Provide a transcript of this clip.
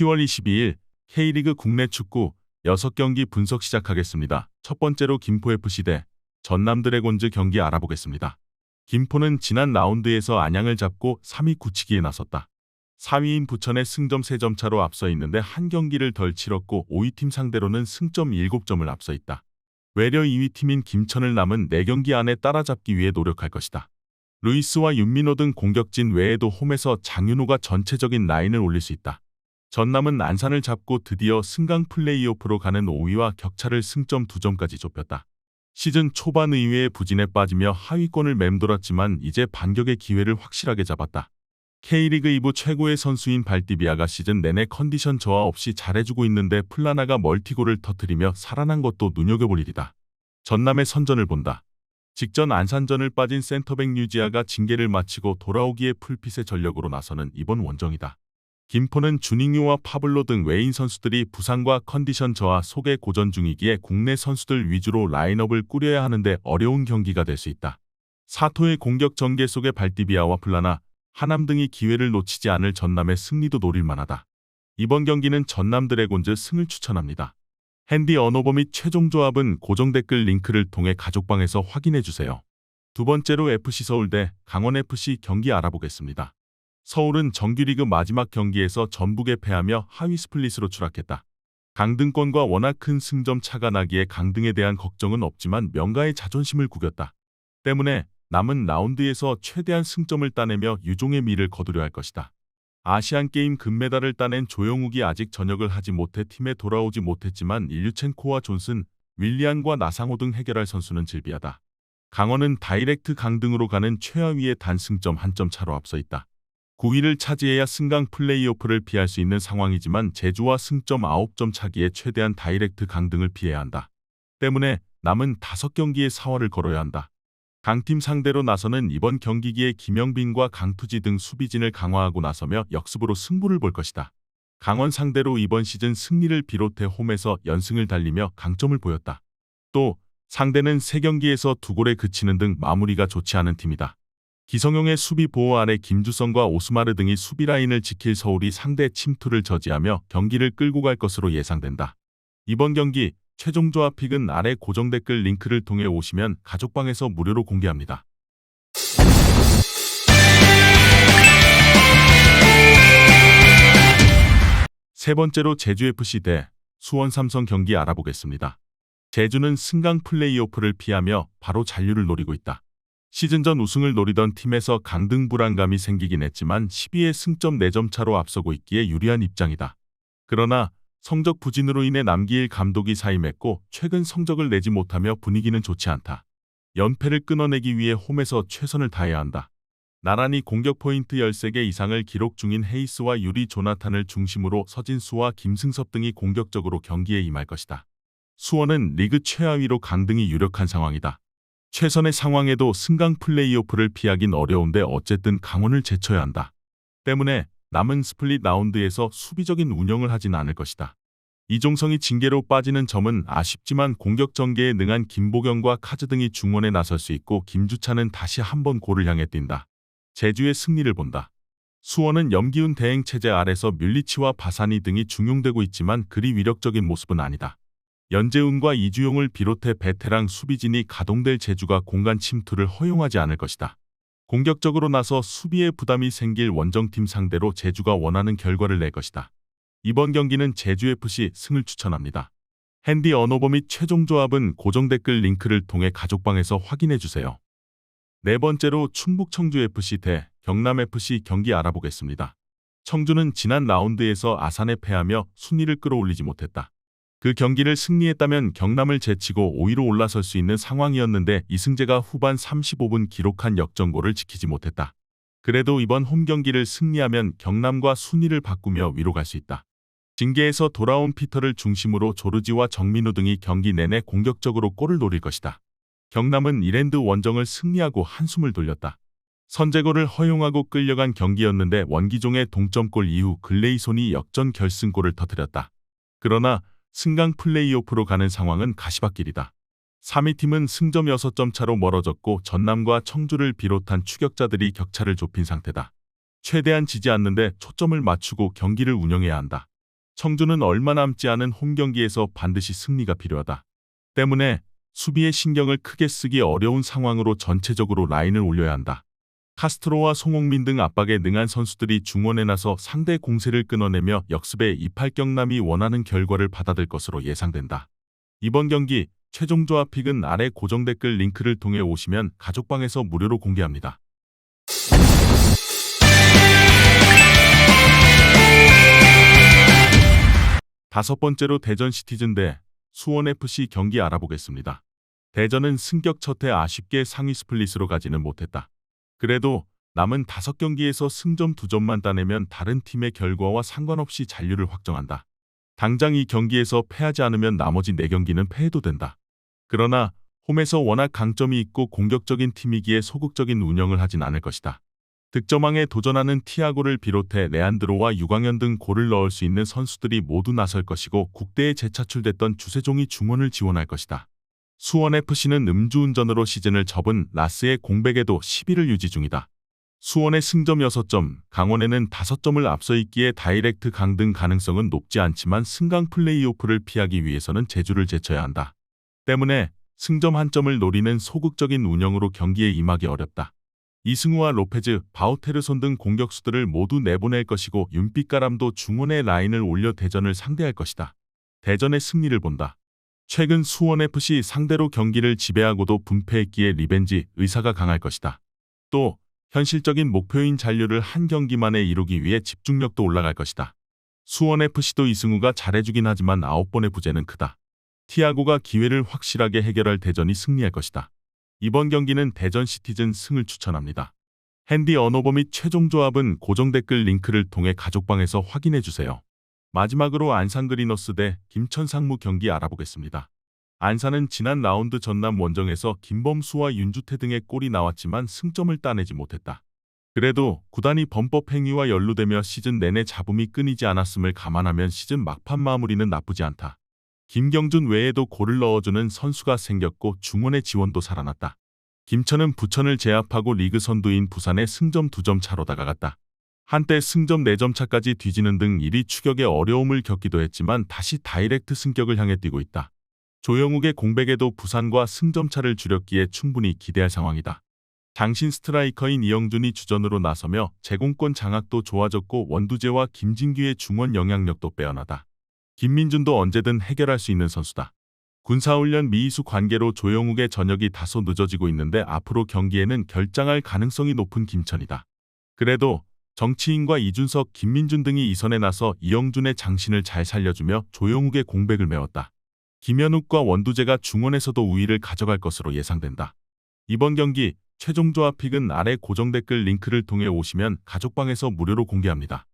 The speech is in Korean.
10월 22일 K리그 국내 축구 6경기 분석 시작하겠습니다. 첫 번째로 김포FC 대 전남 드래곤즈 경기 알아보겠습니다. 김포는 지난 라운드에서 안양을 잡고 3위 굳히기에 나섰다. 4위인 부천의 승점 3점 차로 앞서 있는데 한 경기를 덜 치렀고 5위 팀 상대로는 승점 7점을 앞서 있다. 외려 2위 팀인 김천을 남은 4경기 안에 따라잡기 위해 노력할 것이다. 루이스와 윤민호 등 공격진 외에도 홈에서 장윤호가 전체적인 라인을 올릴 수 있다. 전남은 안산을 잡고 드디어 승강 플레이오프로 가는 5위와 격차를 승점 2점까지 좁혔다. 시즌 초반 의외의 부진에 빠지며 하위권을 맴돌았지만 이제 반격의 기회를 확실하게 잡았다. K리그 2부 최고의 선수인 발디비아가 시즌 내내 컨디션 저하 없이 잘해주고 있는데 플라나가 멀티골을 터뜨리며 살아난 것도 눈여겨볼 일이다. 전남의 선전을 본다. 직전 안산전을 빠진 센터백 류지아가 징계를 마치고 돌아오기에 풀핏의 전력으로 나서는 이번 원정이다. 김포는 주닝유와 파블로 등 외인 선수들이 부상과 컨디션 저하 속에 고전 중이기에 국내 선수들 위주로 라인업을 꾸려야 하는데 어려운 경기가 될 수 있다. 사토의 공격 전개 속에 발디비아와 플라나, 하남 등이 기회를 놓치지 않을 전남의 승리도 노릴 만하다. 이번 경기는 전남 드래곤즈 승을 추천합니다. 핸디 언어버 및 최종 조합은 고정 댓글 링크를 통해 가족방에서 확인해주세요. 두 번째로 FC서울 대 강원FC 경기 알아보겠습니다. 서울은 정규리그 마지막 경기에서 전북에 패하며 하위 스플릿으로 추락했다. 강등권과 워낙 큰 승점 차가 나기에 강등에 대한 걱정은 없지만 명가의 자존심을 구겼다. 때문에 남은 라운드에서 최대한 승점을 따내며 유종의 미를 거두려 할 것이다. 아시안게임 금메달을 따낸 조영욱이 아직 전역을 하지 못해 팀에 돌아오지 못했지만 일류첸코와 존슨, 윌리안과 나상호 등 해결할 선수는 질비하다. 강원은 다이렉트 강등으로 가는 최하위의 단승점 1점 차로 앞서 있다. 9위를 차지해야 승강 플레이오프를 피할 수 있는 상황이지만 제주와 승점 9점 차기에 최대한 다이렉트 강등을 피해야 한다. 때문에 남은 5경기의 사활을 걸어야 한다. 강팀 상대로 나서는 이번 경기기에 김영빈과 강투지 등 수비진을 강화하고 나서며 역습으로 승부를 볼 것이다. 강원 상대로 이번 시즌 승리를 비롯해 홈에서 연승을 달리며 강점을 보였다. 또 상대는 3경기에서 2골에 그치는 등 마무리가 좋지 않은 팀이다. 기성용의 수비 보호 아래 김주성과 오스마르 등이 수비 라인을 지킬 서울이 상대 침투를 저지하며 경기를 끌고 갈 것으로 예상된다. 이번 경기 최종 조합 픽은 아래 고정 댓글 링크를 통해 오시면 가족방에서 무료로 공개합니다. 세 번째로 제주FC 대 수원삼성 경기 알아보겠습니다. 제주는 승강 플레이오프를 피하며 바로 잔류를 노리고 있다. 시즌 전 우승을 노리던 팀에서 강등 불안감이 생기긴 했지만 12의 승점 4점 차로 앞서고 있기에 유리한 입장이다. 그러나 성적 부진으로 인해 남기일 감독이 사임했고 최근 성적을 내지 못하며 분위기는 좋지 않다. 연패를 끊어내기 위해 홈에서 최선을 다해야 한다. 나란히 공격 포인트 13개 이상을 기록 중인 헤이스와 유리 조나탄을 중심으로 서진수와 김승섭 등이 공격적으로 경기에 임할 것이다. 수원은 리그 최하위로 강등이 유력한 상황이다. 최선의 상황에도 승강 플레이오프를 피하긴 어려운데 어쨌든 강원을 제쳐야 한다. 때문에 남은 스플릿 라운드에서 수비적인 운영을 하진 않을 것이다. 이종성이 징계로 빠지는 점은 아쉽지만 공격 전개에 능한 김보경과 카즈 등이 중원에 나설 수 있고 김주찬은 다시 한번 골을 향해 뛴다. 제주의 승리를 본다. 수원은 염기훈 대행 체제 아래서 뮬리치와 바사니 등이 중용되고 있지만 그리 위력적인 모습은 아니다. 연재훈과 이주용을 비롯해 베테랑 수비진이 가동될 제주가 공간 침투를 허용하지 않을 것이다. 공격적으로 나서 수비에 부담이 생길 원정팀 상대로 제주가 원하는 결과를 낼 것이다. 이번 경기는 제주FC 승을 추천합니다. 핸디 언어버 및 최종 조합은 고정 댓글 링크를 통해 가족방에서 확인해주세요. 네 번째로 충북 청주FC 대 경남FC 경기 알아보겠습니다. 청주는 지난 라운드에서 아산에 패하며 순위를 끌어올리지 못했다. 그 경기를 승리했다면 경남을 제치고 5위로 올라설 수 있는 상황이었는데 이승재가 후반 35분 기록한 역전골을 지키지 못했다. 그래도 이번 홈 경기를 승리하면 경남과 순위를 바꾸며 위로 갈 수 있다. 징계에서 돌아온 피터를 중심으로 조르지와 정민우 등이 경기 내내 공격적으로 골을 노릴 것이다. 경남은 이랜드 원정을 승리하고 한숨을 돌렸다. 선제골을 허용하고 끌려간 경기였는데 원기종의 동점골 이후 글레이손이 역전 결승골을 터뜨렸다. 그러나 승강 플레이오프로 가는 상황은 가시밭길이다. 3위 팀은 승점 6점 차로 멀어졌고 전남과 청주를 비롯한 추격자들이 격차를 좁힌 상태다. 최대한 지지 않는데 초점을 맞추고 경기를 운영해야 한다. 청주는 얼마 남지 않은 홈 경기에서 반드시 승리가 필요하다. 때문에 수비에 신경을 크게 쓰기 어려운 상황으로 전체적으로 라인을 올려야 한다. 카스트로와 송홍민 등 압박에 능한 선수들이 중원에 나서 상대 공세를 끊어내며 역습에 입할 경남이 원하는 결과를 받아들 것으로 예상된다. 이번 경기 최종 조합픽은 아래 고정 댓글 링크를 통해 오시면 가족방에서 무료로 공개합니다. 다섯 번째로 대전 시티즌 대 수원FC 경기 알아보겠습니다. 대전은 승격 첫해 아쉽게 상위 스플릿으로 가지는 못했다. 그래도 남은 5경기에서 승점 2점만 따내면 다른 팀의 결과와 상관없이 잔류를 확정한다. 당장 이 경기에서 패하지 않으면 나머지 4경기는 패해도 된다. 그러나 홈에서 워낙 강점이 있고 공격적인 팀이기에 소극적인 운영을 하진 않을 것이다. 득점왕에 도전하는 티아고를 비롯해 레안드로와 유광현 등 골을 넣을 수 있는 선수들이 모두 나설 것이고 국대에 재차출됐던 주세종이 중원을 지원할 것이다. 수원FC는 음주운전으로 시즌을 접은 라스의 공백에도 10위를 유지 중이다. 수원의 승점 6점, 강원에는 5점을 앞서 있기에 다이렉트 강등 가능성은 높지 않지만 승강 플레이오프를 피하기 위해서는 제주를 제쳐야 한다. 때문에 승점 1점을 노리는 소극적인 운영으로 경기에 임하기 어렵다. 이승우와 로페즈, 바우테르손 등 공격수들을 모두 내보낼 것이고 윤빛가람도 중원의 라인을 올려 대전을 상대할 것이다. 대전의 승리를 본다. 최근 수원FC 상대로 경기를 지배하고도 분패했기에 리벤지 의사가 강할 것이다. 또 현실적인 목표인 잔류를 한 경기만에 이루기 위해 집중력도 올라갈 것이다. 수원FC도 이승우가 잘해주긴 하지만 9번의 부재는 크다. 티아고가 기회를 확실하게 해결할 대전이 승리할 것이다. 이번 경기는 대전 시티즌 승을 추천합니다. 핸디 언어버 및 최종 조합은 고정 댓글 링크를 통해 가족방에서 확인해주세요. 마지막으로 안산 그리너스 대 김천 상무 경기 알아보겠습니다. 안산은 지난 라운드 전남 원정에서 김범수와 윤주태 등의 골이 나왔지만 승점을 따내지 못했다. 그래도 구단이 범법 행위와 연루되며 시즌 내내 잡음이 끊이지 않았음을 감안하면 시즌 막판 마무리는 나쁘지 않다. 김경준 외에도 골을 넣어주는 선수가 생겼고 중원의 지원도 살아났다. 김천은 부천을 제압하고 리그 선두인 부산에 승점 2점 차로 다가갔다. 한때 승점 4점 차까지 뒤지는 등 1위 추격에 어려움을 겪기도 했지만 다시 다이렉트 승격을 향해 뛰고 있다. 조영욱의 공백에도 부산과 승점 차를 줄였기에 충분히 기대할 상황이다. 장신 스트라이커인 이영준이 주전으로 나서며 제공권 장악도 좋아졌고 원두재와 김진규의 중원 영향력도 빼어나다. 김민준도 언제든 해결할 수 있는 선수다. 군사훈련 미이수 관계로 조영욱의 전역이 다소 늦어지고 있는데 앞으로 경기에는 결장할 가능성이 높은 김천이다. 그래도 정치인과 이준석, 김민준 등이 이선에 나서 이영준의 장신을 잘 살려주며 조영욱의 공백을 메웠다. 김현욱과 원두재가 중원에서도 우위를 가져갈 것으로 예상된다. 이번 경기 최종 조합픽은 아래 고정 댓글 링크를 통해 오시면 가족방에서 무료로 공개합니다.